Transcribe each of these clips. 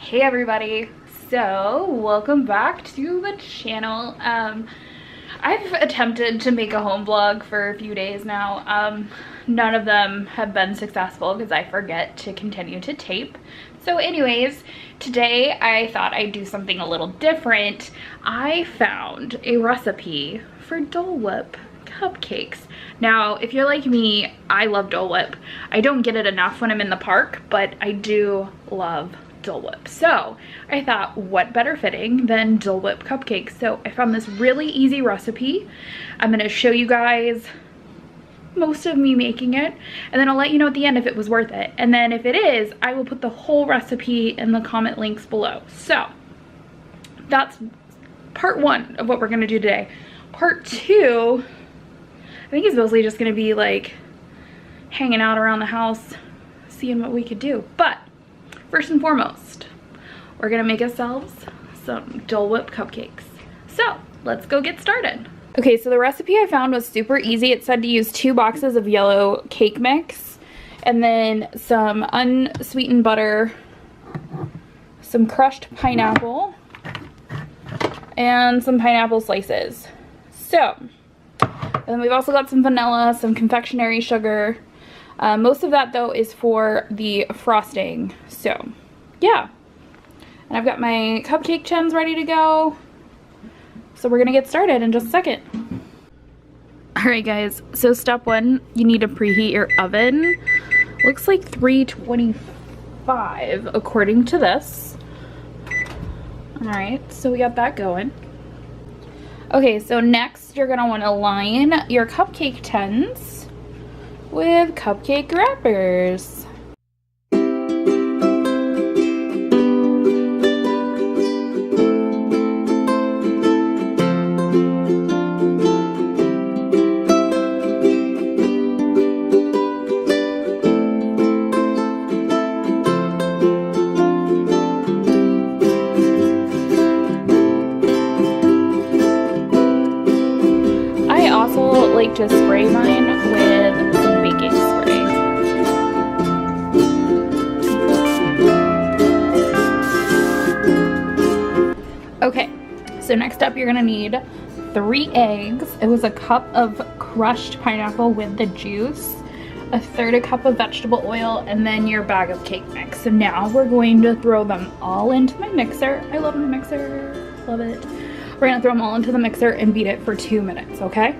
Hey everybody, so welcome back to the channel. I've attempted to make a home vlog for a few days now. None of them have been successful because I forget to continue to tape. So anyways, today I thought I'd do something a little different. I found a recipe for Dole Whip cupcakes. Now, if you're like me, I love Dole Whip. I don't get it enough when I'm in the park, but I do love Dole Whip. So I thought, what better fitting than Dole Whip cupcakes? So I found this really easy recipe. I'm going to show you guys most of me making it, and then I'll let you know at the end if it was worth it. And then if it is, I will put the whole recipe in the comment links below. So that's part one of what we're going to do today. Part two, I think, is mostly just going to be like hanging out around the house, seeing what we could do. But first and foremost, we're gonna make ourselves some Dole Whip cupcakes. So let's go get started. Okay, so the recipe I found was super easy. It said to use 2 boxes of yellow cake mix, and then some unsweetened butter, some crushed pineapple, and some pineapple slices. So, and then we've also got some vanilla, some confectionery sugar. Most of that though is for the frosting. So yeah, and I've got my cupcake tins ready to go. So we're gonna get started in just a second. Alright guys, so step one, you need to preheat your oven. Looks like 325 according to this. Alright, so we got that going. Okay, so next you're gonna want to line your cupcake tins with cupcake wrappers. I also like to spray mine with some baking spray. Okay, so next up you're gonna need 3 eggs. It was a cup of crushed pineapple with the juice, a third a cup of vegetable oil, and then your bag of cake mix. So now we're going to throw them all into my mixer. I love my mixer, love it. We're gonna throw them all into the mixer and beat it for 2 minutes, okay?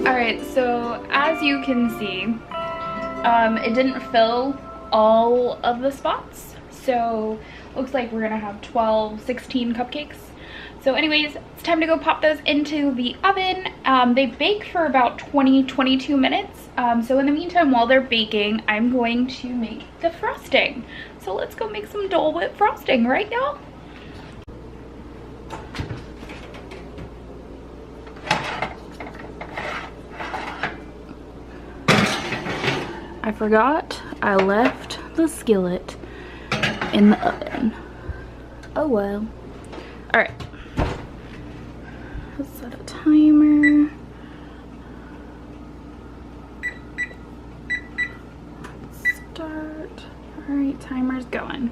Alright, so as you can see, it didn't fill all of the spots, so looks like we're gonna have 16 cupcakes. So anyways, it's time to go pop those into the oven. They bake for about 20-22 minutes. So in the meantime, while they're baking, I'm going to make the frosting. So let's go make some Dole Whip frosting, right y'all? I forgot I left the skillet in the oven. Oh well. Alright. Let's set a timer. Start. Alright, Timer's going.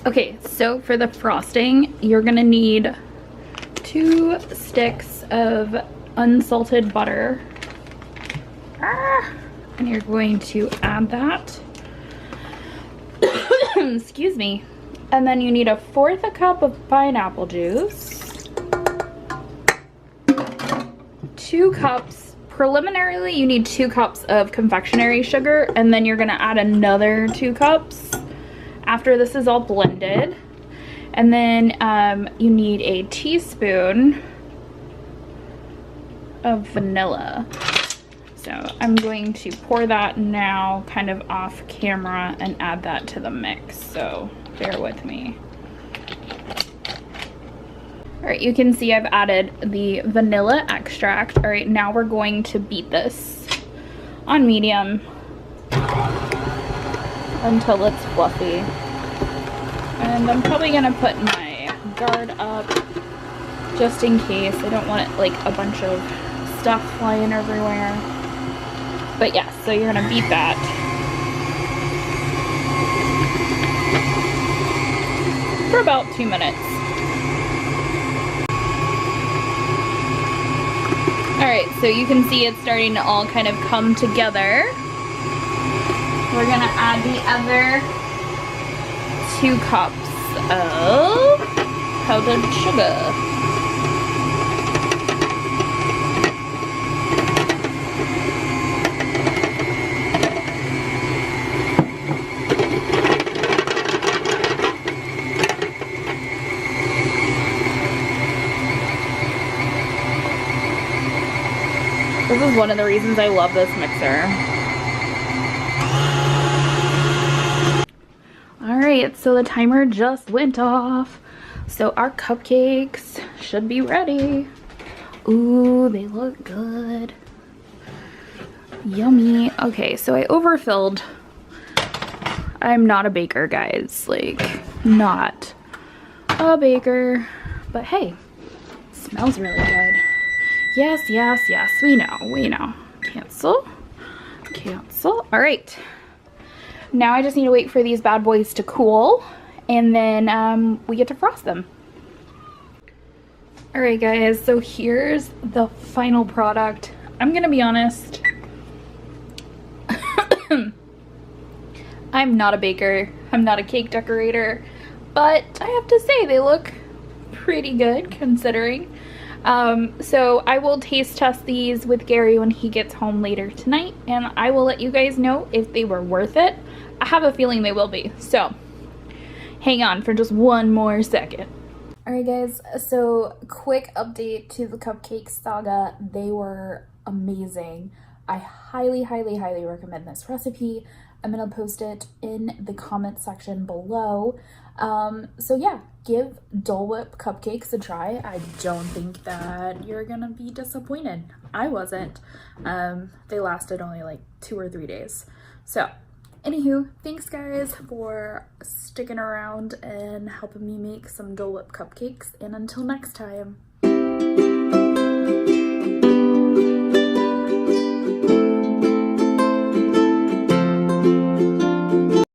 Okay, so for the frosting, you're gonna need 2 sticks of unsalted butter. And you're going to add that. Excuse me. And then you need 1/4 cup of pineapple juice. 2 cups. Preliminarily, you need 2 cups of confectionery sugar, and then you're gonna add another 2 cups after this is all blended. And then you need a teaspoon of vanilla. So I'm going to pour that now kind of off camera and add that to the mix, so bear with me. All right, you can see I've added the vanilla extract. All right, now we're going to beat this on medium until it's fluffy. And I'm probably gonna put my guard up just in case. I don't want it like a bunch of stuff flying everywhere. But yeah, so you're gonna beat that. For about 2 minutes. Alright, so you can see it's starting to all kind of come together. We're gonna add the other 2 cups of powdered sugar. This is one of the reasons I love this mixer. Alright, so the timer just went off. So our cupcakes should be ready. Ooh, they look good. Yummy. Okay, so I overfilled. I'm not a baker, guys. Like, not a baker. But hey, smells really good. Yes, yes, yes, we know. Cancel, cancel. All right, now I just need to wait for these bad boys to cool, and then we get to frost them. All right, guys, so here's the final product. I'm gonna be honest, I'm not a baker, I'm not a cake decorator, but I have to say they look pretty good considering. So I will taste test these with Gary when he gets home later tonight, and I will let you guys know if they were worth it. I have a feeling they will be, so hang on for just one more second. Alright guys, so quick update to the Cupcake Saga. They were amazing. I highly, highly, highly recommend this recipe. I'm gonna post it in the comment section below. So yeah, give Dole Whip cupcakes a try. I don't think that you're gonna be disappointed. I wasn't. They lasted only like 2 or 3 days. So anywho, thanks guys for sticking around and helping me make some Dole Whip cupcakes, and until next time.